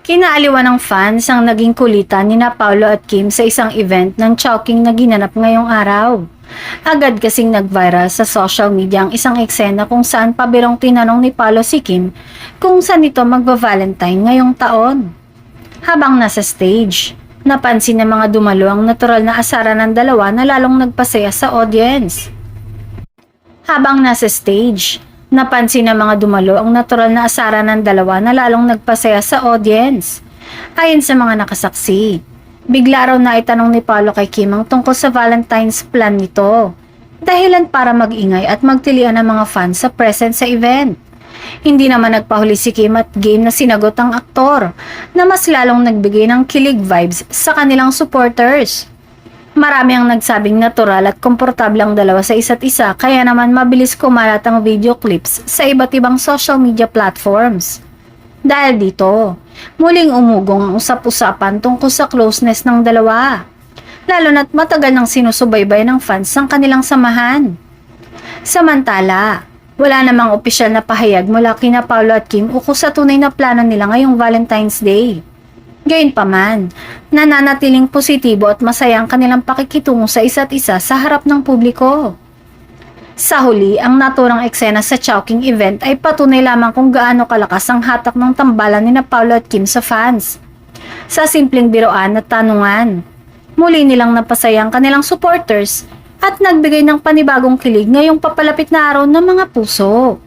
Kinaaliwan ng fans ang naging kulitan ni na Paolo at Kim sa isang event ng Chowking na ginanap ngayong araw. Agad kasing nag-viral sa social media ang isang eksena kung saan pabirong tinanong ni Paolo si Kim kung saan ito magva-Valentine ngayong taon. Habang nasa stage, napansin ng mga dumalo ang natural na asara ng dalawa na lalong nagpasaya sa audience. Habang nasa stage, napansin ng mga dumalo ang natural na asara ng dalawa na lalong nagpasaya sa audience. Ayon sa mga nakasaksi, bigla raw na itanong ni Paolo kay Kim ang tungkol sa Valentine's plan nito. Dahilan para mag-ingay at magtilian ng mga fans sa present sa event. Hindi naman nagpahuli si Kim at game na sinagot ang aktor na mas lalong nagbigay ng kilig vibes sa kanilang supporters. Marami ang nagsabing natural at komportable ang dalawa sa isa't isa kaya naman mabilis kumalat ang video clips sa iba't ibang social media platforms. Dahil dito, muling umugong ang usap-usapan tungkol sa closeness ng dalawa. Lalo na't matagal nang sinusubaybay ng fans ang kanilang samahan. Samantala, wala namang opisyal na pahayag mula kina Paolo at Kim ukol sa tunay na plano nila ngayong Valentine's Day. Gayunpaman, nananatiling positibo at masaya ang kanilang pakikitungo sa isa't isa sa harap ng publiko. Sa huli, ang naturang eksena sa Chowking event ay patunay lamang kung gaano kalakas ang hatak ng tambalan ni na Paolo at Kim sa fans. Sa simpleng biroan at tanungan, muli nilang napasaya ang kanilang supporters at nagbigay ng panibagong kilig ngayong papalapit na araw ng mga puso.